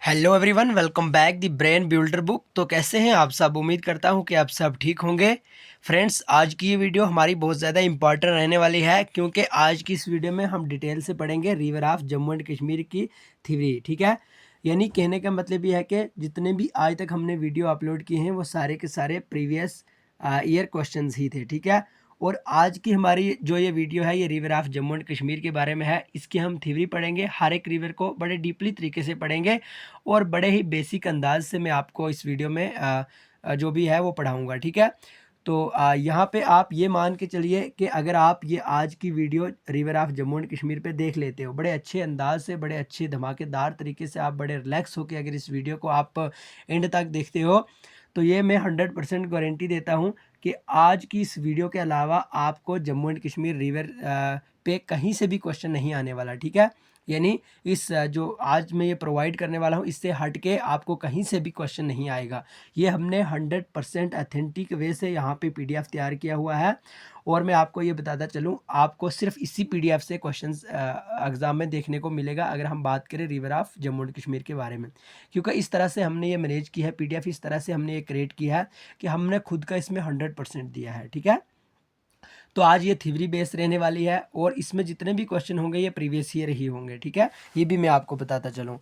Hello everyone, welcome back the brain builder book. तो कैसे हैं आप सब? उम्मीद करता हूं कि आप सब ठीक होंगे। फ्रेंड्स, आज की ये वीडियो हमारी बहुत ज़्यादा इंपॉर्टेंट रहने वाली है, क्योंकि आज की इस वीडियो में हम डिटेल से पढ़ेंगे river of Jammu and Kashmir की थ्योरी। ठीक है, यानी कहने का मतलब ये है कि जितने भी आज तक हमने वीडियो अपलोड किए हैं वो सारे के सारे प्रीवियस ईयर क्वेश्चंस ही थे। ठीक है, और आज की हमारी जो ये वीडियो है ये river of Jammu and Kashmir के बारे में है। इसकी हम थ्योरी पढ़ेंगे, हर एक रिवर को बड़े डीपली तरीके से पढ़ेंगे और बड़े ही बेसिक अंदाज से मैं आपको इस वीडियो में जो भी है वो पढ़ाऊँगा। ठीक है, तो यहाँ पे आप ये मान के चलिए कि अगर आप ये आज की video river of Jammu and Kashmir पे देख लेते हो, बड़े अच्छे अंदाज से, बड़े अच्छे धमाकेदार तरीके से, आप बड़े रिलैक्स होकर अगर इस वीडियो को आप एंड तक देखते हो, तो ये मैं 100% गारंटी देता हूँ कि आज की इस वीडियो के अलावा आपको जम्मू एंड कश्मीर रिवर पे कहीं से भी क्वेश्चन नहीं आने वाला। ठीक है, यानी इस जो आज मैं ये प्रोवाइड करने वाला हूँ इससे हट के आपको कहीं से भी क्वेश्चन नहीं आएगा। ये हमने 100% अथेंटिक वे से यहाँ पे पीडीएफ तैयार किया हुआ है। और मैं आपको ये बताता चलूँ, आपको सिर्फ इसी पीडीएफ से क्वेश्चंस एग्ज़ाम में देखने को मिलेगा अगर हम बात करें river of Jammu and Kashmir के बारे में। क्योंकि इस तरह से हमने ये मैनेज की है पीडीएफ, इस तरह से हमने ये क्रिएट किया है कि हमने खुद का इसमें 100% दिया है। ठीक है, तो आज ये थ्योरी बेस रहने वाली है और इसमें जितने भी क्वेश्चन होंगे ये प्रीवियस ईयर ही होंगे। ठीक है, ये भी मैं आपको बताता चलूँ।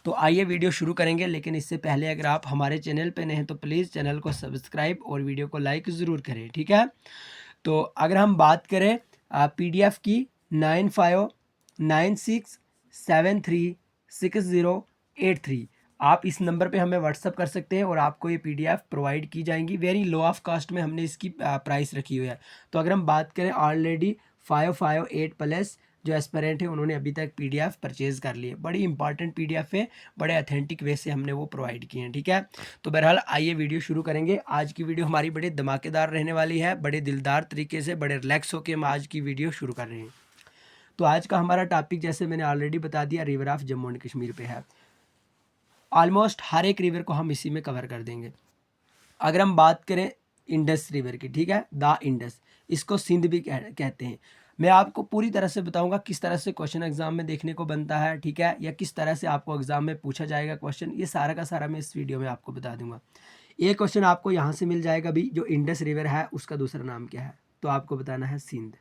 तो आइए वीडियो शुरू करेंगे, लेकिन इससे पहले अगर आप हमारे चैनल पे नए हैं तो प्लीज़ चैनल को सब्सक्राइब और वीडियो को लाइक ज़रूर करें। ठीक है, तो अगर हम बात करें पीडीएफ की 9596736083, आप इस नंबर पे हमें व्हाट्सअप कर सकते हैं और आपको ये पीडीएफ प्रोवाइड की जाएंगी। वेरी लो ऑफ कास्ट में हमने इसकी प्राइस रखी हुई है। तो अगर हम बात करें, ऑलरेडी 558 प्लस जो एस्पिरेंट है उन्होंने अभी तक पीडीएफ परचेज कर लिए। बड़ी इंपॉर्टेंट पीडीएफ है, बड़े अथेंटिक वे से हमने वो प्रोवाइड किए हैं। ठीक है, तो बहरहाल आइए वीडियो शुरू करेंगे। आज की वीडियो हमारी बड़ी धमाकेदार रहने वाली है, बड़े दिलदार तरीके से, बड़े रिलैक्स होकर हम आज की वीडियो शुरू कर रहे हैं। तो आज का हमारा टॉपिक, जैसे मैंने ऑलरेडी बता दिया, river of Jammu and Kashmir पे है। ऑलमोस्ट हर एक रिवर को हम इसी में कवर कर देंगे। अगर हम बात करें इंडस रिवर की, ठीक है, द इंडस, इसको सिंध भी कहते हैं। मैं आपको पूरी तरह से बताऊंगा किस तरह से क्वेश्चन एग्जाम में देखने को बनता है। ठीक है, या किस तरह से आपको एग्जाम में पूछा जाएगा क्वेश्चन, ये सारा का सारा मैं इस वीडियो में आपको बता दूंगा। एक क्वेश्चन आपको यहाँ से मिल जाएगा भी, जो इंडस रिवर है उसका दूसरा नाम क्या है, तो आपको बताना है सिंध।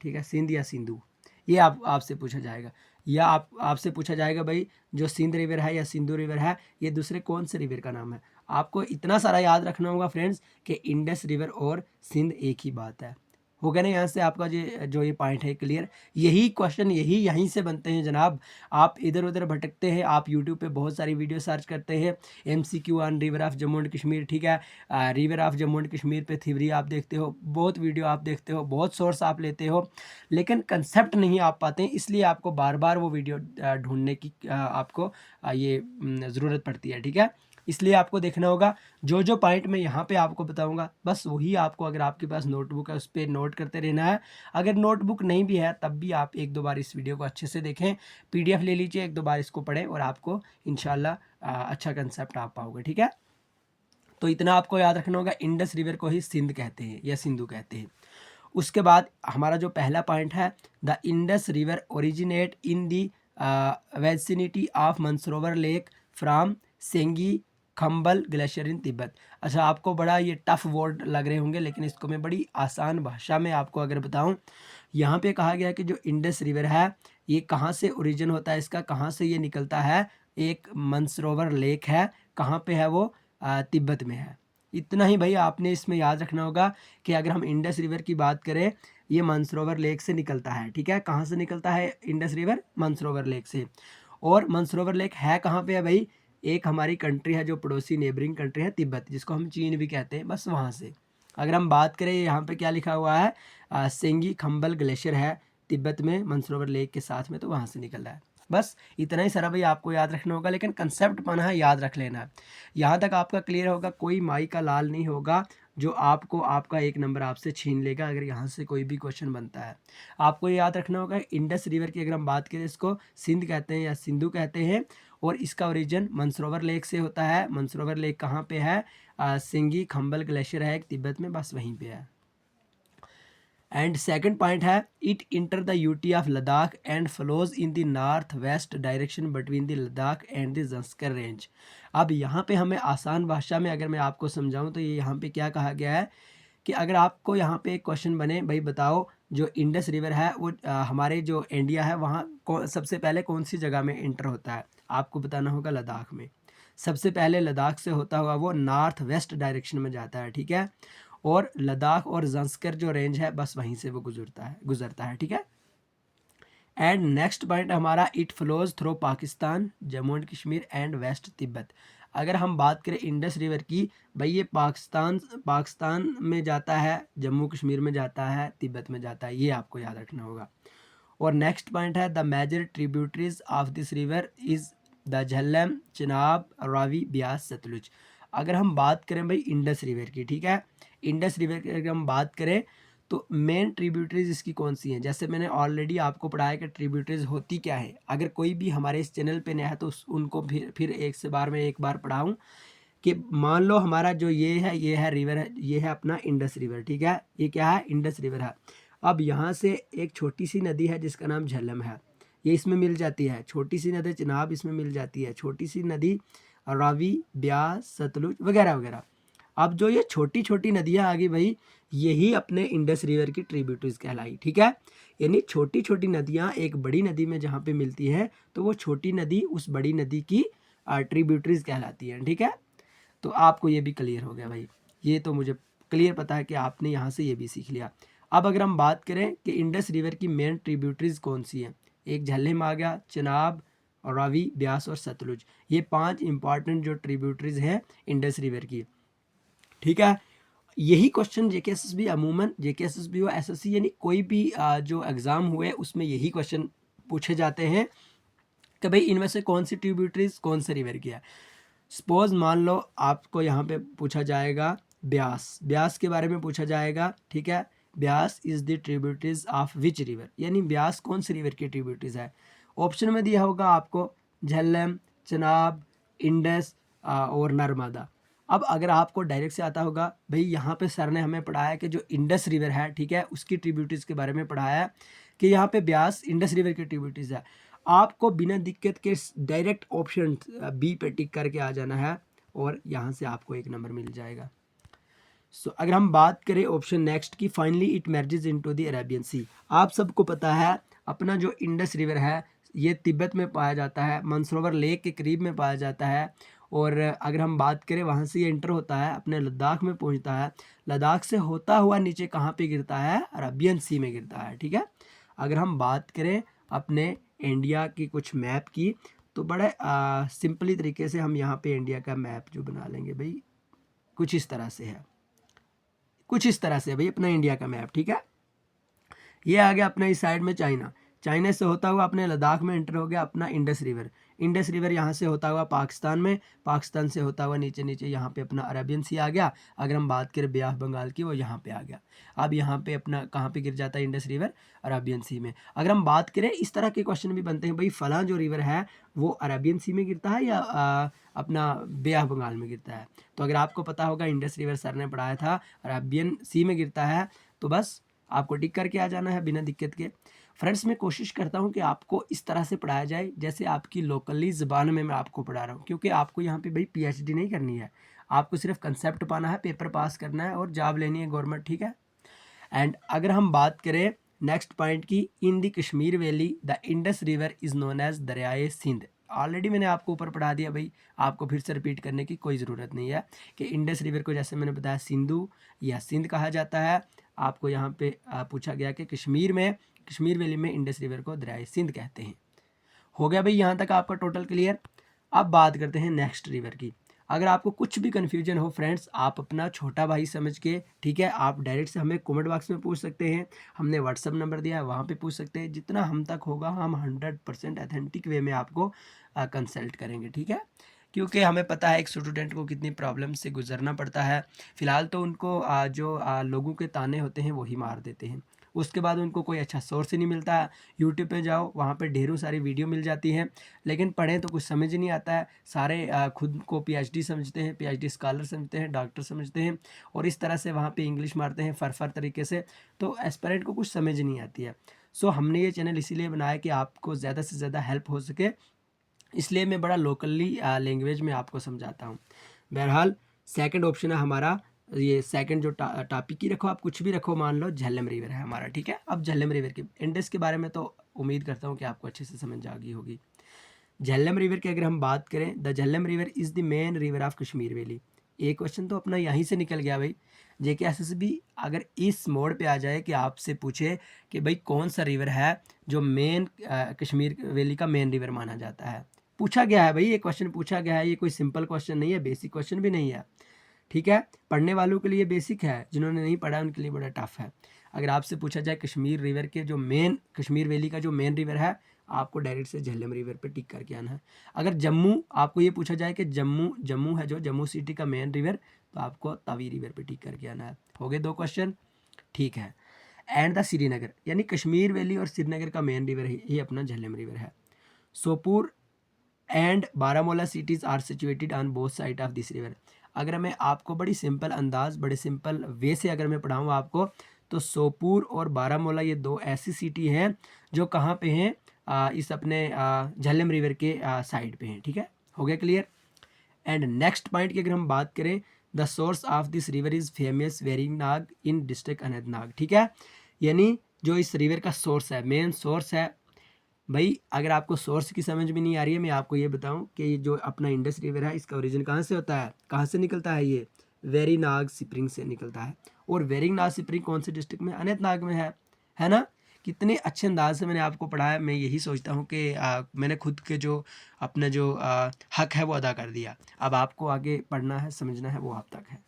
ठीक है, सिंध या सिंधु, ये आपसे पूछा जाएगा। या आपसे पूछा जाएगा भाई, जो सिंध रिवर है या सिंधु रिवर है, ये दूसरे कौन से रिवर का नाम है। आपको इतना सारा याद रखना होगा फ्रेंड्स कि इंडस रिवर और सिंध एक ही बात है। हो गया ना, यहाँ से आपका जो ये पॉइंट है क्लियर। यही क्वेश्चन यहीं से बनते हैं जनाब। आप इधर उधर भटकते हैं, आप यूट्यूब पे बहुत सारी वीडियो सर्च करते हैं, MCQ on river of Jammu and Kashmir. ठीक है, river of Jammu and Kashmir पे थ्योरी आप देखते हो, बहुत वीडियो आप देखते हो, बहुत सोर्स आप लेते हो, लेकिन कंसेप्ट नहीं आ पाते हैं। इसलिए आपको बार बार वो वीडियो ढूंढने की आपको ये ज़रूरत पड़ती है। ठीक है, इसलिए आपको देखना होगा जो जो पॉइंट मैं यहाँ पे आपको बताऊंगा, बस वही आपको, अगर आपके पास नोटबुक है उस पर नोट करते रहना है। अगर नोटबुक नहीं भी है तब भी आप एक दो बार इस वीडियो को अच्छे से देखें, पीडीएफ ले लीजिए, एक दो बार इसको पढ़ें और आपको इंशाल्लाह अच्छा कंसेप्ट आ पाओगे। ठीक है, तो इतना आपको याद रखना होगा, इंडस रिवर को ही सिंध कहते हैं या सिंधु कहते हैं। उसके बाद हमारा जो पहला पॉइंट है, the Indus river originate in the vicinity of Mansarovar lake from Senge Khabab glacier in Tibet. अच्छा, आपको बड़ा ये टफ वर्ड लग रहे होंगे, लेकिन इसको मैं बड़ी आसान भाषा में आपको अगर बताऊं, यहाँ पे कहा गया है कि जो इंडस रिवर है ये कहाँ से ओरिजिन होता है, इसका कहाँ से ये निकलता है, एक मंसरोवर लेक है, कहाँ पे है वो, तिब्बत में है। इतना ही भाई आपने इसमें याद रखना होगा कि अगर हम इंडस रिवर की बात करें, ये मानसरोवर लेक से निकलता है। ठीक है, कहाँ से निकलता है इंडस रिवर? मानसरोवर लेक से। और मानसरोवर लेक है कहाँ पे है भाई? एक हमारी कंट्री है जो पड़ोसी नेबरिंग कंट्री है, तिब्बत, जिसको हम चीन भी कहते हैं, बस वहाँ से। अगर हम बात करें, यहाँ पे क्या लिखा हुआ है, सेंगी खम्बल ग्लेशियर है तिब्बत में मानसरोवर लेक के साथ में, तो वहाँ से निकल रहा है। बस इतना ही सारा भाई आपको याद रखना होगा, लेकिन कंसेप्ट पाना है, याद रख लेना है। यहाँ तक आपका क्लियर होगा, कोई माई का लाल नहीं होगा जो आपको आपका एक नंबर आपसे छीन लेगा अगर यहाँ से कोई भी क्वेश्चन बनता है। आपको ये याद रखना होगा, इंडस रिवर की अगर हम बात करें, इसको सिंध कहते हैं या सिंधु कहते हैं, और इसका ओरिजिन मानसरोवर लेक से होता है। मानसरोवर लेक कहाँ पे है? सिंगी खम्बल ग्लेशियर है एक तिब्बत में, बस वहीं पे है। एंड सेकंड पॉइंट है it enter the UT of Ladakh and flows in the north west direction between the Ladakh and the Zanskar range. अब यहाँ पे हमें आसान भाषा में अगर मैं आपको समझाऊँ तो ये यहाँ पे क्या कहा गया है कि अगर आपको यहाँ पे एक क्वेश्चन बने भाई बताओ जो इंडस रिवर है वो हमारे जो इंडिया है वहाँ सबसे पहले कौन सी जगह में इंटर होता है, आपको बताना होगा लद्दाख में। सबसे पहले लद्दाख से होता हुआ वो नॉर्थ वेस्ट डायरेक्शन में जाता है, ठीक है, और लद्दाख और जंस्कर जो रेंज है बस वहीं से वो गुजरता है, ठीक है। एंड नेक्स्ट पॉइंट हमारा it flows through Pakistan, Jammu and Kashmir and west Tibet. अगर हम बात करें इंडस रिवर की, भाई ये पाकिस्तान में जाता है, जम्मू कश्मीर में जाता है, तिब्बत में जाता है, ये आपको याद रखना होगा। और नेक्स्ट पॉइंट है the major tributaries of this river is the Jhelum, Chenab, Ravi, Beas, Sutlej. अगर हम बात करें भाई इंडस रिवर की, ठीक है, इंडस रिवर की अगर हम बात करें तो मेन ट्रिब्यूटरीज इसकी कौन सी हैं, जैसे मैंने ऑलरेडी आपको पढ़ाया कि ट्रिब्यूटरीज होती क्या है। अगर कोई भी हमारे इस चैनल पे नया है तो उनको फिर एक बार पढ़ाऊँ कि मान लो हमारा जो ये है रिवर है, ये है अपना इंडस रिवर, ठीक है, ये क्या है, इंडस रिवर है। अब यहाँ से एक छोटी सी नदी है जिसका नाम झेलम है, ये इसमें मिल जाती है। छोटी सी नदी चिनाब इसमें मिल जाती है। छोटी सी नदी रावी, ब्यास, सतलुज वगैरह वगैरह। अब जो ये छोटी छोटी नदियाँ आ गई भाई, यही अपने इंडस रिवर की ट्रिब्यूटरीज कहलाई, ठीक है। यानी छोटी छोटी नदियाँ एक बड़ी नदी में जहाँ पे मिलती है तो वो छोटी नदी उस बड़ी नदी की ट्रिब्यूटरीज कहलाती है, ठीक है। तो आपको ये भी क्लियर हो गया भाई, ये तो मुझे क्लियर पता है कि आपने यहाँ से ये भी सीख लिया। अब अगर हम बात करें कि इंडस रिवर की मेन ट्रिब्यूटरीज कौन सी हैं, एक झेलम आ गया, चिनाब, रावी, ब्यास और सतलुज, ये 5 इंपॉर्टेंट जो ट्रिब्यूटरीज हैं इंडस रिवर की, ठीक है। यही क्वेश्चन जेकेएसएसबी अमूमन जेकेएसएसबी व एसएससी यानी कोई भी जो एग्ज़ाम हुए उसमें यही क्वेश्चन पूछे जाते हैं कि भाई इनमें से कौन सी ट्रिब्यूटरीज कौन से रिवर की है। सपोज मान लो आपको यहाँ पे पूछा जाएगा ब्यास के बारे में पूछा जाएगा, ठीक है, Beas is the tributaries of which river, यानी ब्यास कौन सी रिवर की ट्रिब्यूटरीज है। ऑप्शन में दिया होगा आपको झेलम, चिनाब, इंडस और नर्मदा। अब अगर आपको डायरेक्ट से आता होगा भाई यहाँ पे सर ने हमें पढ़ाया कि जो इंडस रिवर है, ठीक है, उसकी ट्रिब्यूटरीज के बारे में पढ़ाया कि यहाँ पे ब्यास इंडस रिवर की ट्रिब्यूटरीज है। आपको बिना दिक्कत के डायरेक्ट ऑप्शन बी पे टिक करके आ जाना है और यहाँ से आपको 1 नंबर मिल जाएगा। सो अगर हम बात करें ऑप्शन नेक्स्ट की, finally it merges into the Arabian sea. आप सबको पता है अपना जो इंडस रिवर है ये तिब्बत में पाया जाता है, मानसरोवर लेक के करीब में पाया जाता है। और अगर हम बात करें वहाँ से ये इंटर होता है, अपने लद्दाख में पहुँचता है, लद्दाख से होता हुआ नीचे कहाँ पे गिरता है, अरेबियन सी में गिरता है, ठीक है। अगर हम बात करें अपने इंडिया की कुछ मैप की तो बड़े सिंपली तरीके से हम यहाँ पे इंडिया का मैप जो बना लेंगे भाई, कुछ इस तरह से है, भाई अपना इंडिया का मैप, ठीक है। ये आ गया अपना इस साइड में चाइना से होता हुआ अपने लद्दाख में एंटर हो गया अपना इंडस रिवर यहाँ से होता हुआ पाकिस्तान में, पाकिस्तान से होता हुआ नीचे नीचे यहाँ पे अपना अरेबियन सी आ गया। अगर हम बात करें बे ऑफ बंगाल की, वो यहाँ पे आ गया। अब यहाँ पे अपना कहाँ पे गिर जाता है इंडस रिवर, अरेबियन सी में। अगर हम बात करें इस तरह के क्वेश्चन भी बनते हैं भाई फलां जो रिवर है वो अरेबियन सी में गिरता है या अपना बे ऑफ बंगाल में गिरता है। तो अगर आपको पता होगा इंडस रिवर सर ने पढ़ाया था अरेबियन सी में गिरता है तो बस आपको टिक करके आ जाना है बिना दिक्कत के। फ्रेंड्स मैं कोशिश करता हूँ कि आपको इस तरह से पढ़ाया जाए जैसे आपकी लोकली ज़बान में मैं आपको पढ़ा रहा हूँ, क्योंकि आपको यहाँ पे भाई पीएचडी नहीं करनी है, आपको सिर्फ कंसेप्ट पाना है, पेपर पास करना है और जॉब लेनी है गवर्नमेंट, ठीक है। एंड अगर हम बात करें नेक्स्ट पॉइंट की, in the Kashmir valley the Indus river is known as Dariyae Sindh. Already मैंने आपको ऊपर पढ़ा दिया भाई, आपको फिर से रिपीट करने की कोई ज़रूरत नहीं है कि इंडस रिवर को जैसे मैंने बताया सिंधु या सिंध कहा जाता है। आपको यहाँ पे पूछा गया कि कश्मीर वैली में इंडस रिवर को दरियाए सिंध कहते हैं। हो गया भाई यहाँ तक आपका टोटल क्लियर। अब बात करते हैं नेक्स्ट रिवर की। अगर आपको कुछ भी कन्फ्यूजन हो फ्रेंड्स, आप अपना छोटा भाई समझ के, ठीक है, आप डायरेक्ट से हमें कमेंट बॉक्स में पूछ सकते हैं, हमने व्हाट्सअप नंबर दिया है वहाँ पे पूछ सकते हैं। जितना हम तक होगा हम 100% ऑथेंटिक वे में आपको कंसल्ट करेंगे, ठीक है, क्योंकि हमें पता है एक स्टूडेंट को कितनी प्रॉब्लम से गुजरना पड़ता है। फ़िलहाल तो उनको जो लोगों के ताने होते हैं वही मार देते हैं, उसके बाद उनको कोई अच्छा सोर्स ही नहीं मिलता है। यूट्यूब पे जाओ, वहाँ पे ढेरों सारी वीडियो मिल जाती हैं, लेकिन पढ़ें तो कुछ समझ नहीं आता है। सारे खुद को पीएचडी समझते हैं, पीएचडी स्कॉलर समझते हैं, डॉक्टर समझते हैं, और इस तरह से वहाँ पे इंग्लिश मारते हैं फर तरीके से, तो एस्पिरेंट को कुछ समझ नहीं आती है। सो हमने ये चैनल इसीलिए बनाया कि आपको ज़्यादा से ज़्यादा हेल्प हो सके, इसलिए मैं बड़ा लोकली लैंग्वेज में आपको समझाता हूँ। बहरहाल सेकंड ऑप्शन है हमारा, ये सेकंड जो टॉपिक ही रखो आप, कुछ भी रखो, मान लो झेलम रिवर है हमारा, ठीक है। अब झेलम रिवर के इंडस के बारे में तो उम्मीद करता हूँ कि आपको अच्छे से समझ आ गई होगी। झेलम रिवर की अगर हम बात करें, the Jhelum river is the main river of Kashmir valley. एक क्वेश्चन तो अपना यहीं से निकल गया भाई। जेके एसएसबी अगर इस मोड पे आ जाए कि आपसे पूछे कि भाई कौन सा रिवर है जो मेन कश्मीर वैली का मेन रिवर माना जाता है, पूछा गया है भाई, ये क्वेश्चन पूछा गया है, ये कोई सिंपल क्वेश्चन नहीं है, बेसिक क्वेश्चन भी नहीं है, ठीक है। पढ़ने वालों के लिए बेसिक है, जिन्होंने नहीं पढ़ा उनके लिए बड़ा टफ है। अगर आपसे पूछा जाए कश्मीर रिवर के जो मेन, कश्मीर वैली का जो मेन रिवर है, आपको डायरेक्ट से झेलम रिवर पे टिक करके आना है। अगर जम्मू, आपको ये पूछा जाए कि जम्मू है जो जम्मू सिटी का मेन रिवर, तो आपको तवी रिवर पे टिक करके आना है। हो गए 2 क्वेश्चन, ठीक है। एंड द श्रीनगर, यानी कश्मीर वैली और श्रीनगर का मेन रिवर ही अपना झेलम रिवर है। Sopore and Baramulla cities are situated on both side of this river. अगर मैं आपको बड़ी सिंपल अंदाज, बड़े सिंपल वे से अगर मैं पढ़ाऊँ आपको, तो सोपुर और बारामूला ये 2 ऐसी सिटी हैं जो कहाँ पे हैं, इस अपने झेलम रिवर के साइड पे हैं, ठीक है। हो गया क्लियर। एंड नेक्स्ट पॉइंट की अगर हम बात करें, the source of this river is famous Verinag in district Anantnag, ठीक है। यानी जो इस रिवर का सोर्स है, मेन सोर्स है भाई। अगर आपको सोर्स की समझ में नहीं आ रही है, मैं आपको ये बताऊं कि ये जो अपना इंडस रिवर है, इसका ओरिजिन कहाँ से होता है, कहाँ से निकलता है, ये वेरीनाग स्प्रिंग से निकलता है। और वेरीनाग स्प्रिंग कौन से डिस्ट्रिक्ट में, अनंतनाग में है ना। कितने अच्छे अंदाज से मैंने आपको पढ़ाया। मैं यही सोचता हूँ कि मैंने खुद के जो अपना जो हक है वो अदा कर दिया। अब आपको आगे पढ़ना है, समझना है, वो आप तक है।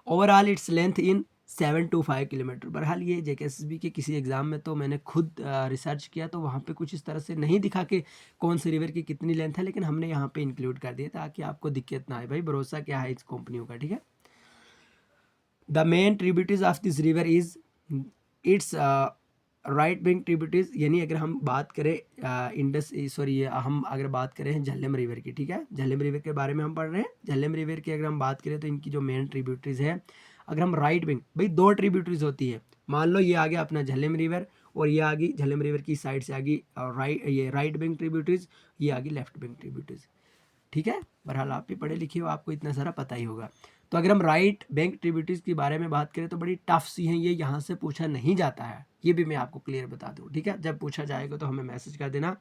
Overall its length in 7 to 5 kilometre. बहरहाल ये जेकेएसएसबी के किसी एग्ज़ाम में तो मैंने खुद रिसर्च किया, तो वहाँ पे कुछ इस तरह से नहीं दिखा कि कौन से रिवर की कितनी लेंथ है, लेकिन हमने यहाँ पे इंक्लूड कर दिया ताकि आपको दिक्कत ना आए। भाई भरोसा क्या है इस कंपनियों का, ठीक है। The main tributaries of this river is it's right bank tributaries, यानी अगर हम बात करें इंडस, सॉरी, हम अगर बात करें झेलम रिवर की, ठीक है, झेलम रिवर के बारे में हम पढ़ रहे हैं। झेलम रिवर की अगर हम बात करें तो इनकी जो मेन ट्रिब्यूटरीज है, अगर हम राइट बैंक, भाई 2 ट्रिब्यूटरीज होती है। मान लो ये आ गया अपना झेलम रिवर, और ये आ गई झेलम रिवर की साइड से आ गई ये राइट बैंक ट्रिब्यूटरीज, ये आ गई लेफ्ट बैंक ट्रिब्यूटरीज, ठीक है। बहरहाल आप भी पढ़े लिखे हो, आपको इतना सारा पता ही होगा। तो अगर हम राइट बैंक ट्रिब्यूटरीज के बारे में बात करें तो बड़ी टफ सी हैं, ये यहाँ से पूछा नहीं जाता है, ये भी मैं आपको क्लियर बता दूँ, ठीक है। जब पूछा जाएगा तो हमें मैसेज कर देना,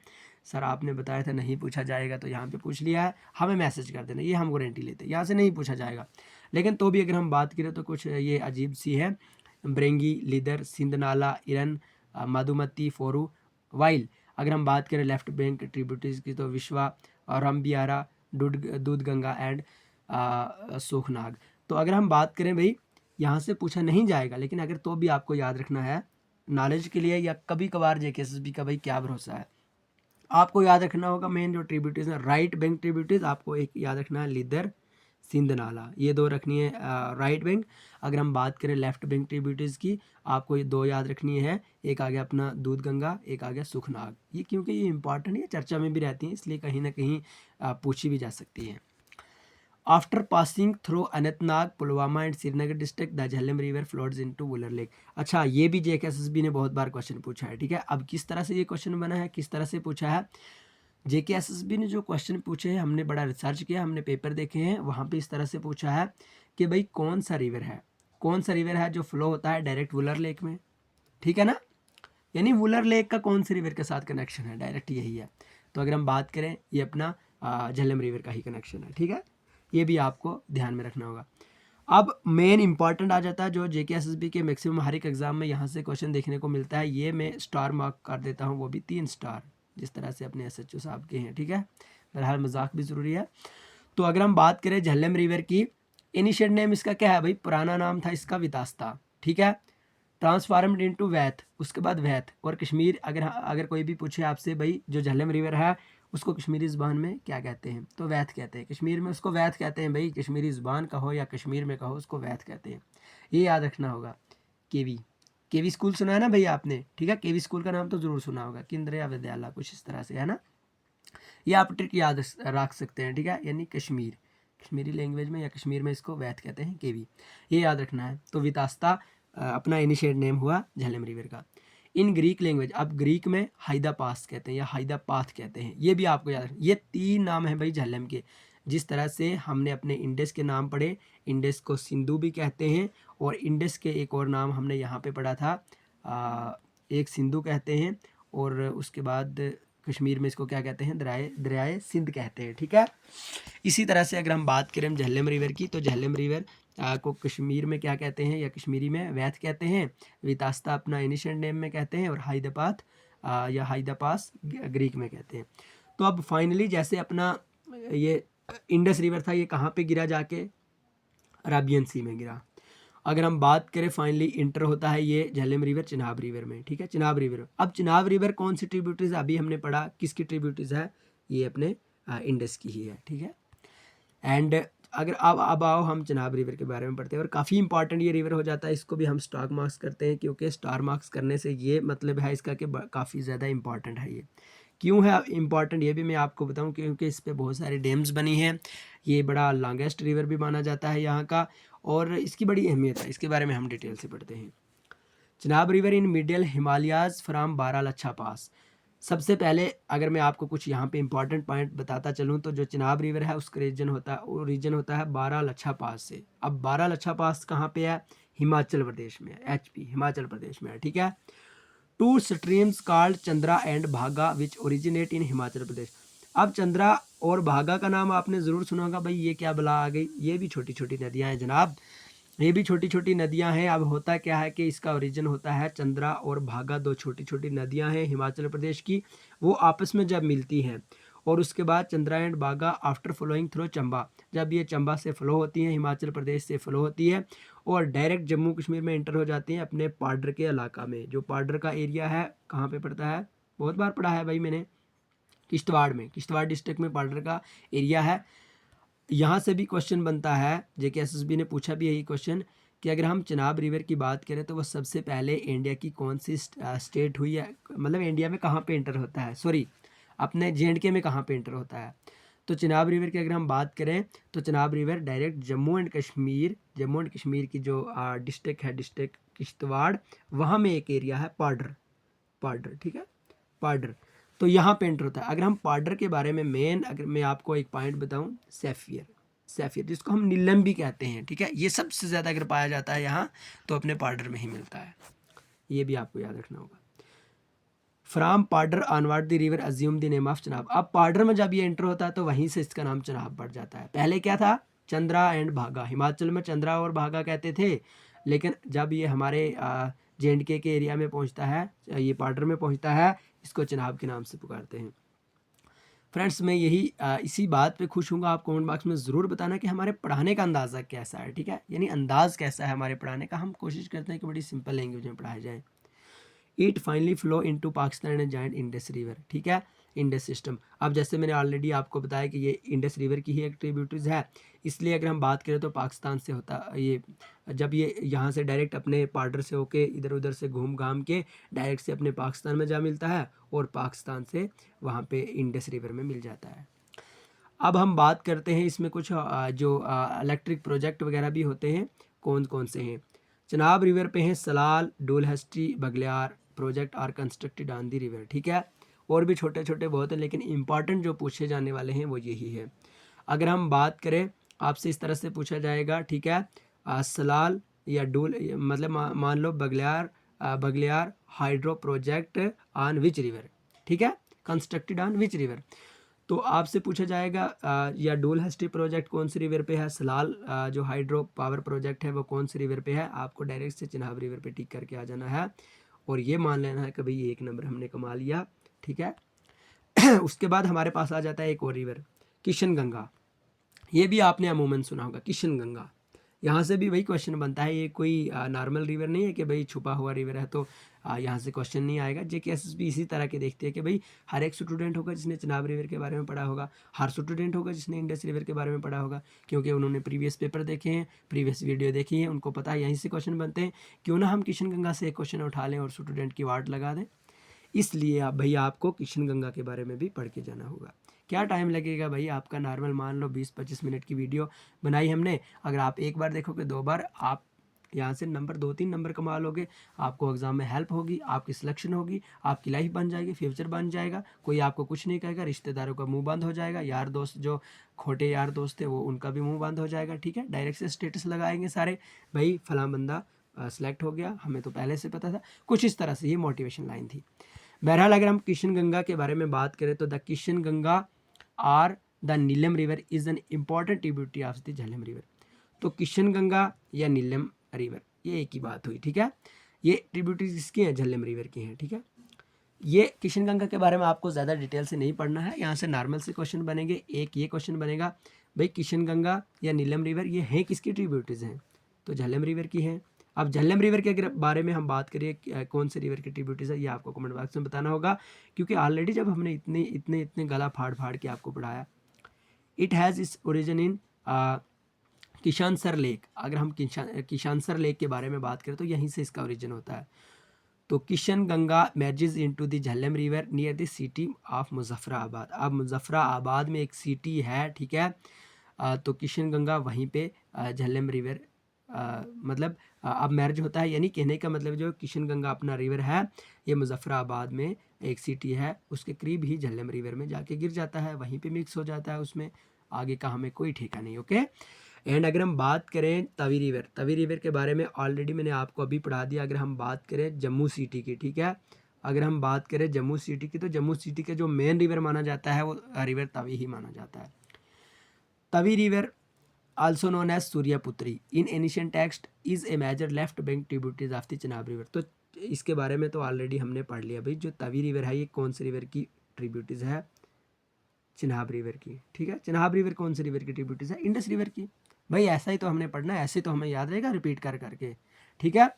सर आपने बताया था नहीं पूछा जाएगा, तो यहाँ पे पूछ लिया है, हमें मैसेज कर देना, ये हम गारंटी लेते हैं यहाँ से नहीं पूछा जाएगा। लेकिन तो भी अगर हम बात करें तो कुछ ये अजीब सी है, ब्रेंगी, लिदर, सिंध नाला, इरन, मधुमती, फोरू, वाइल। अगर हम बात करें लेफ्ट बैंक ट्रिब्यूटरीज की, तो विश्वा और रमबियारा, दूध गंगा एंड सुखनाग। तो अगर हम बात करें भाई, यहाँ से पूछा नहीं जाएगा, लेकिन अगर तो भी आपको याद रखना है नॉलेज के लिए, या कभी कभार जेकेएसएसबी का भाई क्या भरोसा है, आपको याद रखना होगा मेन जो ट्रिब्यूटरीज है, राइट बैंक ट्रिब्यूटरीज आपको एक याद रखना है, लिदर, सिंध नाला, ये 2 रखनी है राइट बैंक। अगर हम बात करें लेफ्ट बैंक ट्रिब्यूटरीज की, आपको ये 2 याद रखनी है, एक आ गया अपना दूध गंगा, एक आ गया सुखनाग। ये क्योंकि ये इंपॉर्टेंट है, चर्चा में भी रहती हैं, इसलिए कहीं ना कहीं पूछी भी जा सकती है। After passing through Anantnag, Pulwama and Srinagar district, the Jhelum river flows into Wular lake. अच्छा, ये भी जेकेएसएसबी ने बहुत बार क्वेश्चन पूछा है, ठीक है। अब किस तरह से ये क्वेश्चन बना है, किस तरह से पूछा है, जेकेएसएसबी ने जो क्वेश्चन पूछे हैं, हमने बड़ा रिसर्च किया, हमने पेपर देखे हैं, वहाँ पे इस तरह से पूछा है कि भाई कौन सा रिवर है, कौन सा रिवर है जो फ्लो होता है डायरेक्ट वुलर लेक में, ठीक है ना। यानी वुलर लेक का कौन से रिवर के साथ कनेक्शन है, डायरेक्ट यही है। तो अगर हम बात करें, ये अपना झेलम रिवर का ही कनेक्शन है, ठीक है। ये भी आपको ध्यान में रखना होगा। अब मेन इंपॉर्टेंट आ जाता है जो जेकेएसएसबी के मैक्सिमम हर एक एग्जाम में यहाँ से क्वेश्चन देखने को मिलता है, ये मैं स्टार मार्क कर देता हूँ, वो भी 3 स्टार, जिस तरह से अपने एसएचओ साहब के हैं, ठीक है। बहरहाल मजाक भी ज़रूरी है। तो अगर हम बात करें झेलम रिवर की, इनिशियल नेम इसका क्या है भाई, पुराना नाम था इसका वितास्ता, ठीक है। ट्रांसफार्म्ड इनटू वैथ, उसके बाद वैथ। और कश्मीर, अगर कोई भी पूछे आपसे भाई जो झेलम रिवर है उसको कश्मीरी ज़ुबान में क्या कहते हैं, तो वैथ कहते हैं। कश्मीर में उसको वैथ कहते हैं भाई, कश्मीरी ज़ुबान कहो या कश्मीर में कहो, उसको वैथ कहते हैं, ये याद रखना होगा। केवी, केवी स्कूल सुना है ना भैया आपने, ठीक है, केवी स्कूल का नाम तो जरूर सुना होगा, केंद्रीय विद्यालय कुछ इस तरह से है ना। ये आप ट्रिक याद रख सकते हैं, ठीक है, यानी कश्मीरी लैंग्वेज में या कश्मीर में इसको वैथ कहते हैं, केवी, ये याद रखना है। तो वितास्ता अपना इनिशिएट नेम हुआ झेलम रिवर का। इन ग्रीक लैंग्वेज, अब ग्रीक में हाइदा पास कहते हैं या हाइदा पाथ कहते हैं, ये भी आपको याद रखना। ये 3 नाम हैं भाई झेलम के। जिस तरह से हमने अपने इंडस के नाम पढ़े, इंडस को सिंधु भी कहते हैं, और इंडस के एक और नाम हमने यहाँ पे पढ़ा था, एक सिंधु कहते हैं, और उसके बाद कश्मीर में इसको क्या कहते हैं, दरियाए सिंध कहते हैं, ठीक है। इसी तरह से अगर हम बात करें झेलम रिवर की, तो झेलम रिवर को कश्मीर में क्या कहते हैं, या कश्मीरी में वैथ कहते हैं, वितास्ता अपना इनिशियल नेम में कहते हैं, और हाइदापाथ या हाइदापास ग्रीक में कहते हैं। तो अब फाइनली जैसे अपना ये इंडस रिवर था, ये कहाँ पे गिरा जाके, अराबियन सी में गिरा। अगर हम बात करें फाइनली इंटर होता है ये झेलम रिवर चिनाब रिवर में, ठीक है, चिनाब रिवर। अब चिनाब रिवर कौन सी ट्रिब्यूटरीज है, अभी हमने पढ़ा किसकी ट्रिब्यूटरीज है, ये अपने इंडस की ही है, ठीक है। एंड अगर अब आओ हम चिनाब रिवर के बारे में पढ़ते हैं, और काफ़ी इंपॉर्टेंट ये रिवर हो जाता है, इसको भी हम स्टार मार्क्स करते हैं, क्योंकि स्टार मार्क्स करने से ये मतलब है इसका कि काफ़ी ज़्यादा इंपॉर्टेंट है ये। क्यों है इम्पॉर्टेंट ये भी मैं आपको बताऊं, क्योंकि इस पर बहुत सारे डैम्स बनी हैं, ये बड़ा लॉन्गेस्ट रिवर भी माना जाता है यहाँ का, और इसकी बड़ी अहमियत है, इसके बारे में हम डिटेल से पढ़ते हैं। Chenab river in middle Himalayas from Baralacha pass. सबसे पहले अगर मैं आपको कुछ यहाँ पे इंपॉर्टेंट पॉइंट बताता चलूँ, तो जो चिनाब रिवर है उसका रीजन होता है बारालच्छा पास से। अब बारालच्छा पास कहाँ पे है, हिमाचल प्रदेश में है, HP हिमाचल प्रदेश में है, ठीक है। 2 स्ट्रीम्स कॉल्ड चंद्रा एंड भागा विच ओरिजिनेट इन हिमाचल प्रदेश। अब चंद्रा और भागा का नाम आपने ज़रूर सुना होगा, भाई ये क्या बला आ गई, ये भी छोटी छोटी नदियाँ हैं जनाब, ये भी छोटी छोटी नदियां हैं। अब होता क्या है कि इसका ओरिजिन होता है चंद्रा और भागा, 2 छोटी छोटी नदियां हैं हिमाचल प्रदेश की, वो आपस में जब मिलती हैं, और उसके बाद चंद्रा एंड बागा आफ्टर फ्लोइंग थ्रू चंबा, जब ये चंबा से फ्लो होती हैं, हिमाचल प्रदेश से फ्लो होती है, और डायरेक्ट जम्मू कश्मीर में एंटर हो जाती हैं अपने पाडर के इलाका में। जो पाडर का एरिया है कहाँ पे पड़ता है, बहुत बार पढ़ा है भाई मैंने, किश्तवाड़ में, किश्तवाड़ डिस्ट्रिक्ट में पाडर का एरिया है। यहाँ से भी क्वेश्चन बनता है, JKSSB ने पूछा भी यही क्वेश्चन, कि अगर हम चिनाब रिवर की बात करें तो वह सबसे पहले इंडिया की कौन सी स्टेट हुई है, मतलब इंडिया में कहाँ पे एंटर होता है, सॉरी अपने JNK में कहाँ पे एंटर होता है। तो चिनाब रिवर की अगर हम बात करें तो Chenab river direct Jammu and Kashmir की जो डिस्ट्रिक्ट है, डिस्ट्रिक्ट किश्तवाड़, वहाँ में एक एरिया है पाडर, ठीक है, पाडर, तो यहाँ पे एंटर होता है। अगर हम पाडर के बारे में मेन अगर मैं आपको एक पॉइंट बताऊँ, सैफियर जिसको हम नीलम भी कहते हैं, ठीक है, ये सबसे ज़्यादा अगर पाया जाता है यहाँ तो अपने पाडर में ही मिलता है, ये भी आपको याद रखना होगा। From Padar onward the river assume the name of Chenab. अब पाडर में जब ये एंटर होता है तो वहीं से इसका नाम चनाब पड़ जाता है। पहले क्या था, चंद्रा एंड भागा, हिमाचल में चंद्रा और भागा कहते थे, लेकिन जब ये हमारे JNK के एरिया में पहुंचता है, ये पाडर में पहुंचता है, इसको चनाब के नाम से पुकारते हैं। फ्रेंड्स मैं इसी बात पे खुश हूँगा, आप कमेंट बॉक्स में ज़रूर बताना कि हमारे पढ़ाने का अंदाज़ा कैसा है, ठीक है, यानी अंदाज़ कैसा है हमारे पढ़ाने का। हम कोशिश करते हैं कि बड़ी सिंपल लैंग्वेज में पढ़ाया जाए। It finally flow into Pakistan and joint Indus river, ठीक है, इंडस सिस्टम। अब जैसे मैंने ऑलरेडी आपको बताया कि ये इंडस रिवर की ही एक ट्रिब्यूटरीज है, इसलिए अगर हम बात करें तो पाकिस्तान से होता ये, जब ये यहाँ से डायरेक्ट अपने पार्डर से होके इधर उधर से घूम घाम के डायरेक्ट से अपने पाकिस्तान में जा मिलता है, और पाकिस्तान से वहाँ पे इंडस रिवर में मिल जाता है। अब हम बात करते हैं इसमें कुछ जो इलेक्ट्रिक प्रोजेक्ट वगैरह भी होते हैं, कौन कौन से हैं। चिनाब रिवर पे हैं Salal, Dulhasti, Baglihar project are constructed on the river, ठीक है, और भी छोटे छोटे बहुत हैं, लेकिन इंपॉर्टेंट जो पूछे जाने वाले हैं वो यही है। अगर हम बात करें आपसे इस तरह से पूछा जाएगा, ठीक है, सलाल या डोल, मतलब मान लो Baglihar hydro project on which river, ठीक है, कंस्ट्रक्टेड ऑन विच रिवर, तो आपसे पूछा जाएगा या डोलहस्टी प्रोजेक्ट कौन सी रिवर पे है, सलाल जो हाइड्रो पावर प्रोजेक्ट है वो कौन सी रिवर पे है। आपको डायरेक्ट से चिनाब रिवर पे टिक करके आ जाना है, और ये मान लेना है कि भाई 1 नंबर हमने कमा लिया, ठीक है। उसके बाद हमारे पास आ जाता है एक और रिवर, किशन गंगा। ये भी आपने अमूमन सुना होगा, किशन गंगा। यहाँ से भी वही क्वेश्चन बनता है, ये कोई नॉर्मल रिवर नहीं है कि भाई छुपा हुआ रिवर है, तो यहाँ से क्वेश्चन नहीं आएगा। JKSSB इसी तरह के देखते हैं कि भाई हर एक स्टूडेंट होगा जिसने चिनाब रिवर के बारे में पढ़ा होगा, हर स्टूडेंट होगा जिसने इंडस रिवर के बारे में पढ़ा होगा, क्योंकि उन्होंने प्रीवियस पेपर देखे हैं, प्रीवियस वीडियो देखी है, उनको पता है यहीं से क्वेश्चन बनते हैं। क्यों ना हम किशन गंगा से एक क्वेश्चन उठा लें और स्टूडेंट की वाट लगा दें। इसलिए आप भैया आपको किशन गंगा के बारे में भी पढ़ के जाना होगा। क्या टाइम लगेगा भाई आपका, नॉर्मल मान लो 20-25 मिनट की वीडियो बनाई हमने, अगर आप एक बार देखोगे, 2 बार, आप यहाँ से नंबर 2-3 नंबर कमा लोगे, आपको एग्जाम में हेल्प होगी, आपकी सिलेक्शन होगी, आपकी लाइफ बन जाएगी, फ्यूचर बन जाएगा, कोई आपको कुछ नहीं कहेगा, रिश्तेदारों का मुंह बंद हो जाएगा, यार दोस्त जो खोटे यार दोस्त थे वो उनका भी मुंह बंद हो जाएगा, ठीक है। डायरेक्ट से स्टेटस लगाएंगे सारे, भाई फलां बंदा सेलेक्ट हो गया, हमें तो पहले से पता था। कुछ इस तरह से ये मोटिवेशन लाइन थी। बहरहाल अगर हम किशन गंगा के बारे में बात करें तो the Kishan Ganga or the Neelam river is an important tributary of the Jhelum river. तो किशन गंगा या नीलम रिवर ये एक ही बात हुई, ठीक है। ये ट्रिब्यूटरीज किसकी हैं, झेलम रिवर की हैं, ठीक है। ये किशन गंगा के बारे में आपको ज़्यादा डिटेल से नहीं पढ़ना है, यहाँ से नॉर्मल से क्वेश्चन बनेंगे। एक ये क्वेश्चन बनेगा, भाई किशन गंगा या नीलम रिवर ये हैं किसकी ट्रिब्यूटरीज हैं, तो झेलम रिवर की हैं। अब झेलम रिवर के अगर बारे में हम बात करिए कौन से रिवर की ट्रिब्यूटरीज है, ये आपको कमेंट बॉक्स में बताना होगा, क्योंकि ऑलरेडी जब हमने इतने इतने इतने गला फाड़ फाड़ के आपको पढ़ाया। It has its origin in Kishansar lake. अगर हम किशानसर लेक के बारे में बात करें तो यहीं से इसका ओरिजिन होता है। तो Kishan Ganga merges into the Jhelum river near the city of Muzaffarabad. अब मुजफ्फराबाद में एक सिटी है, ठीक है। तो किशन गंगा वहीं पे झेलम रिवर मतलब अब मैर्ज होता है, यानी कहने का मतलब जो किशन गंगा अपना रिवर है ये मुजफ्फराबाद में एक सिटी है, उसके करीब ही झेलम रिवर में जाके गिर जाता है, वहीं पे मिक्स हो जाता है, उसमें आगे का हमें कोई ठेका नहीं, ओके। एंड अगर हम बात करें तवी रिवर के बारे में ऑलरेडी मैंने आपको अभी पढ़ा दिया। अगर हम बात करें जम्मू सिटी की, ठीक है, अगर हम बात करें जम्मू सिटी की, तो जम्मू सिटी के जो मेन रिवर माना जाता है वो रिवर तवी ही माना जाता है। Tawi river also known as सूर्यपुत्री in ancient text is a major left bank tributaries of the Chenab river. तो इसके बारे में तो ऑलरेडी हमने पढ़ लिया भाई, जो तवी रिवर है ये कौन सी रिवर की ट्रिब्यूटरीज है, चिनाब रिवर की, ठीक है। चिनाब रिवर कौन सी रिवर की ट्रिब्यूटरीज है, इंडस रिवर की। भाई ऐसा ही तो हमने पढ़ना है, ऐसे तो हमें याद रहेगा रिपीट कर करके, ठीक है।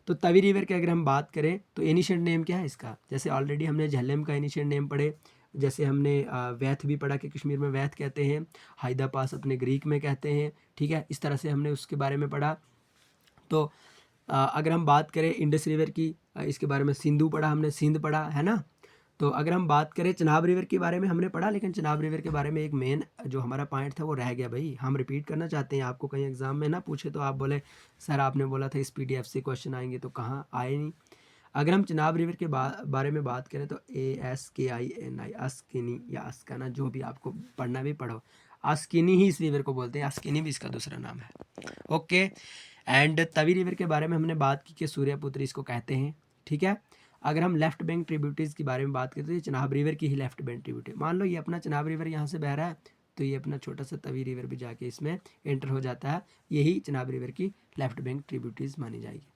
तो तवी रिवर की अगर हम बात करें तो एनिशिएंट नेम क्या है इसका, जैसे ऑलरेडी हमने झेलम का एनिशिएंट नेम पढ़े, जैसे हमने वैथ भी पढ़ा कि कश्मीर में वैथ कहते हैं, हाइदा पास अपने ग्रीक में कहते हैं, ठीक है। इस तरह से हमने उसके बारे में पढ़ा। तो अगर हम बात करें इंडस रिवर की, इसके बारे में सिंधु पढ़ा हमने, सिंध पढ़ा है ना। तो अगर हम बात करें चिनाब रिवर के बारे में हमने पढ़ा, लेकिन चिनाब रिवर के बारे में एक मेन जो हमारा पॉइंट था वो रह गया भाई, हम रिपीट करना चाहते हैं, आपको कहीं एग्जाम में ना पूछे तो आप बोले सर आपने बोला था इस PDF से क्वेश्चन आएंगे, तो कहाँ आए नहीं। अगर हम चिनाब रिवर के बारे में बात करें तो ASKINI अस्किनी या अस्काना, जो भी आपको पढ़ना भी पढ़ो, अस्किनी ही इस रिवर को बोलते हैं, अस्किनी भी इसका दूसरा नाम है, ओके। एंड तवी रिवर के बारे में हमने बात की कि सूर्यपुत्री इसको कहते हैं, ठीक है। अगर हम लेफ्ट बैंक ट्रिब्यूटरीज के बारे में बात करें तो ये चिनाब रिवर की ही लेफ्ट बैंक ट्रिब्यूटरी, मान लो ये अपना चिनाब रिवर यहाँ से बह रहा है, तो ये अपना छोटा सा तवी रिवर भी जाके इसमें एंटर हो जाता है, यही चिनाब रिवर की लेफ्ट बैंक ट्रिब्यूटरीज मानी जाएगी।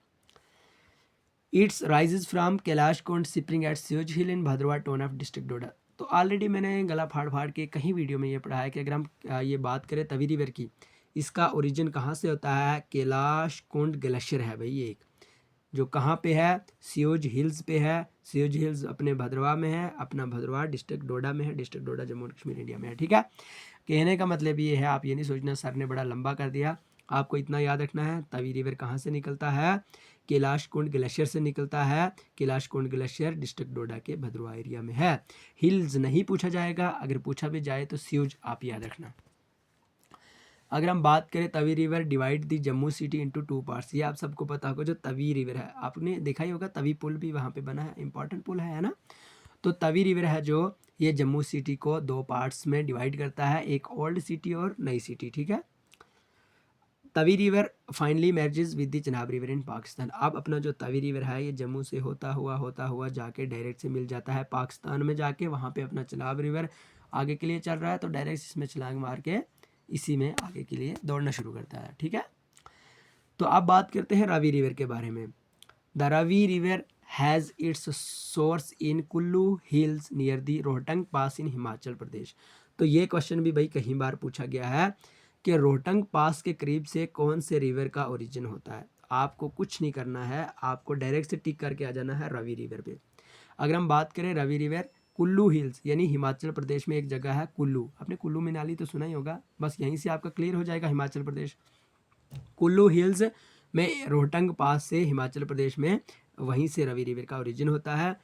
Its rises from Kailash Kund spring at Seoj hill in Bhadarwah town of district Doda. तो ऑलरेडी मैंने गला फाड़ फाड़ के कहीं वीडियो में ये पढ़ा है कि अगर हम ये बात करें तवी रिवर की, इसका ओरिजिन कहाँ से होता है, कैलाश कोंड ग्लेशियर है भाई, ये एक जो कहाँ पे है, सियोज हिल्स पे है। सियोज हिल्स अपने भद्रवा में है, अपना भद्रवा डिस्ट्रिक्ट डोडा में है, district Doda Jammu and Kashmir India में है, ठीक है। कहने का मतलब ये है, आप ये नहीं सोचना सर ने बड़ा लंबा कर दिया, आपको इतना याद रखना है तवी रिवर कहाँ से निकलता है, कैलाश कुंड ग्लेशियर से निकलता है। कैलाश कुंड ग्लेशियर डिस्ट्रिक्ट डोडा के भद्रवा एरिया में है। हिल्स नहीं पूछा जाएगा, अगर पूछा भी जाए तो सियोज आप याद रखना। अगर हम बात करें तवी रिवर डिवाइड दी जम्मू सिटी इनटू 2 पार्ट्स, ये आप सबको पता होगा, जो तवी रिवर है आपने देखा ही होगा, तवी पुल भी वहाँ पे बना है, इंपॉर्टेंट पुल है ना। तो तवी रिवर है जो ये जम्मू सिटी को 2 पार्ट्स में डिवाइड करता है, एक ओल्ड सिटी और नई सिटी, ठीक है। Tawi river finally merges with the Chenab river in Pakistan. अब अपना जो तवी रिवर है ये जम्मू से होता हुआ जाके डायरेक्ट से मिल जाता है पाकिस्तान में जाके, वहाँ पे अपना चिनाब रिवर आगे के लिए चल रहा है, तो डायरेक्ट इसमें छलांग मार के इसी में आगे के लिए दौड़ना शुरू करता है, ठीक है। तो अब बात करते हैं रावी रिवर के बारे में। The Ravi river has its source in Kullu hills near the Rohtang pass in Himachal Pradesh. तो ये क्वेश्चन भी भाई कहीं बार पूछा गया है कि रोहटंग पास के करीब से कौन से रिवर का ओरिजिन होता है। आपको कुछ नहीं करना है, आपको डायरेक्ट से टिक करके आ जाना है रवि रिवर पे। अगर हम बात करें रवि रिवर, कुल्लू हिल्स यानी हिमाचल प्रदेश में एक जगह है कुल्लू, आपने कुल्लू मनाली तो सुना ही होगा, बस यहीं से आपका क्लियर हो जाएगा हिमाचल प्रदेश। कुल्लू हिल्स में रोहतंग पास से हिमाचल प्रदेश में, वहीं से रवि रिवर का ओरिजिन होता है।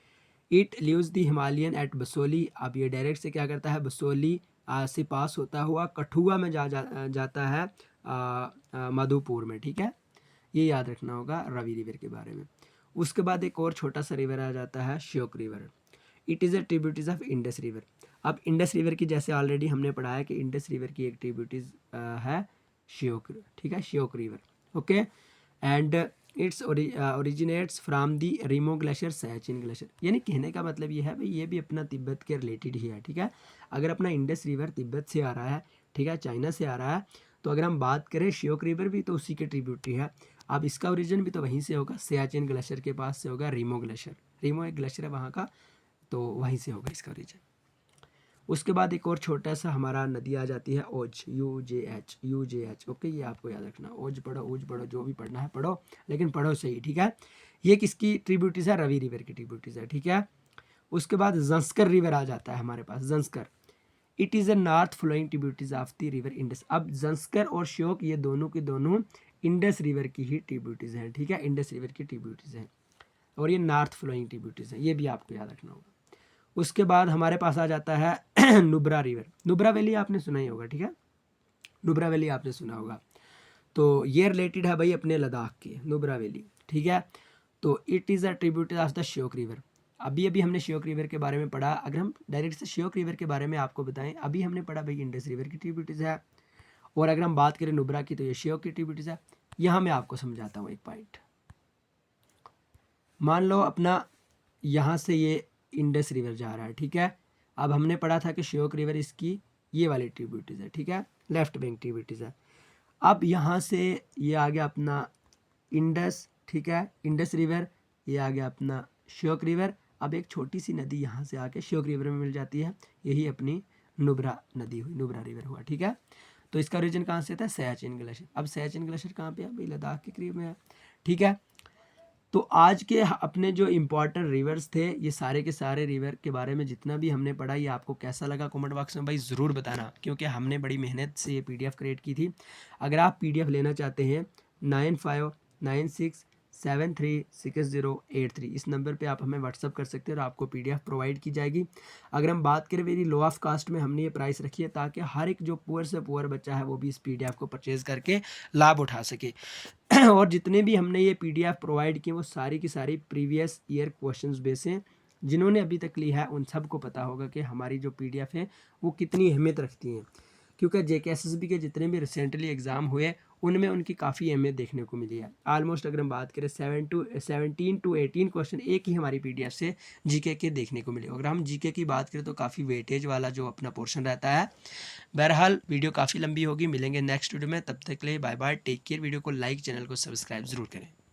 It leaves the Himalayan at Basoli, अब ये डायरेक्ट से क्या करता है, बसोली से पास होता हुआ कठुआ में जाता है मधुपुर में, ठीक है। ये याद रखना होगा रवि रिवर के बारे में। उसके बाद एक और छोटा सा रिवर आ जाता है Shyok river. It is a tributaries of Indus river. अब इंडस रिवर की जैसे ऑलरेडी हमने पढ़ा है कि इंडस रिवर की एक ट्रिब्यूटरीज है श्योक, ठीक है, Shyok river, okay. And its originates from the Rimo glacier, Siachen glacier. यानी कहने का मतलब ये है भाई, ये भी अपना तिब्बत के रिलेटेड ही है, ठीक है। अगर अपना इंडस रिवर तिब्बत से आ रहा है, ठीक है, चाइना से आ रहा है, तो अगर हम बात करें श्योक रिवर भी तो उसी के ट्रिब्यूटरी है। अब इसका ओरिजिन भी तो वहीं से होगा, सियाचिन ग्लेशियर के पास से होगा रीमो ग्लेशियर, रीमो एक ग्लेशियर है वहाँ का, तो वहीं से होगा इसका ओरिजिन। उसके बाद एक और छोटा सा हमारा नदी आ जाती है ओज, UJH, ओके, ये आपको याद रखना, ओज पढ़ो, जो भी पढ़ना है पढ़ो, लेकिन पढ़ो सही, ठीक है। ये किसकी ट्रिब्यूटरीज है, रवि रिवर की ट्रिब्यूटरीज है, ठीक है। उसके बाद जंस्कर रिवर आ जाता है हमारे पास, Zanskar. It is a north flowing tributaries of the river Indus. अब जंस्कर और श्योक ये दोनों के दोनों इंडस रिवर की ही ट्रिब्यूटरीज हैं, ठीक है, इंडस रिवर की ट्रिब्यूटरीज हैं, और ये नॉर्थ फ्लोइंग ट्रिब्यूटरीज हैं, ये भी आपको याद रखना होगा। उसके बाद हमारे पास आ जाता है नुब्रा रिवर। नुब्रा वैली आपने सुना ही होगा, ठीक है, नुब्रा वैली आपने सुना होगा, तो ये रिलेटेड है भाई अपने लद्दाख के, नुब्रा वैली, ठीक है। तो it is a tributary of the Shyok river. अभी अभी हमने श्योक रिवर के बारे में पढ़ा। अगर हम डायरेक्ट से श्योक रिवर के बारे में आपको बताएं, अभी हमने पढ़ा भाई इंडस रिवर की ट्रिब्यूटरीज है, और अगर हम बात करें नुब्रा की तो ये श्योक की ट्रिब्यूटरीज है। यहाँ मैं आपको समझाता हूँ एक पॉइंट। मान लो अपना यहाँ से ये इंडस रिवर जा रहा है, ठीक है। अब हमने पढ़ा था कि श्योक रिवर इसकी ये वाली ट्रिब्यूटरीज है, ठीक है, लेफ्ट बैंक ट्रिब्यूटरीज है। अब यहाँ से ये आ गया अपना इंडस, ठीक है, इंडस रिवर, ये आ गया अपना श्योक रिवर। अब एक छोटी सी नदी यहाँ से आके श्योक रिवर में मिल जाती है, यही अपनी नुब्रा नदी हुई, नुब्रा रिवर हुआ, ठीक है। तो इसका ओरिजिन कहाँ से था, सियाचिन ग्लेशियर। अब सियाचिन ग्लेशियर कहाँ पे है भाई, लद्दाख के करीब में है, ठीक है। तो आज के अपने जो इम्पोर्टेंट रिवर्स थे, ये सारे के सारे रिवर के बारे में जितना भी हमने पढ़ा, ये आपको कैसा लगा कमेंट बॉक्स में भाई ज़रूर बताना, क्योंकि हमने बड़ी मेहनत से ये PDF क्रिएट की थी। अगर आप PDF लेना चाहते हैं 9596736083, इस नंबर पे आप हमें व्हाट्सअप कर सकते हैं और आपको PDF प्रोवाइड की जाएगी। अगर हम बात करें वेरी लो ऑफ कास्ट में हमने ये प्राइस रखी है, ताकि हर एक जो पुअर से पुअर बच्चा है वो भी इस PDF को परचेज़ करके लाभ उठा सके। और जितने भी हमने ये PDF प्रोवाइड किए वो सारी की सारी प्रीवियस ईयर क्वेश्चंस बेस हैं। जिन्होंने अभी तक ली है उन सबको पता होगा कि हमारी जो PDF है वो कितनी अहमियत रखती हैं, क्योंकि JKSSB के जितने भी रिसेंटली एग्ज़ाम हुए उनमें उनकी काफ़ी अहमियत देखने को मिली है। ऑलमोस्ट अगर हम बात करें 17 to 18 क्वेश्चन एक ही हमारी PDF से GK के देखने को मिले। अगर हम GK की बात करें तो काफ़ी वेटेज वाला जो अपना पोर्शन रहता है। बहरहाल वीडियो काफ़ी लंबी होगी, मिलेंगे नेक्स्ट वीडियो में, तब तक के लिए bye bye, take care. Video को लाइक, चैनल को सब्सक्राइब ज़रूर करें।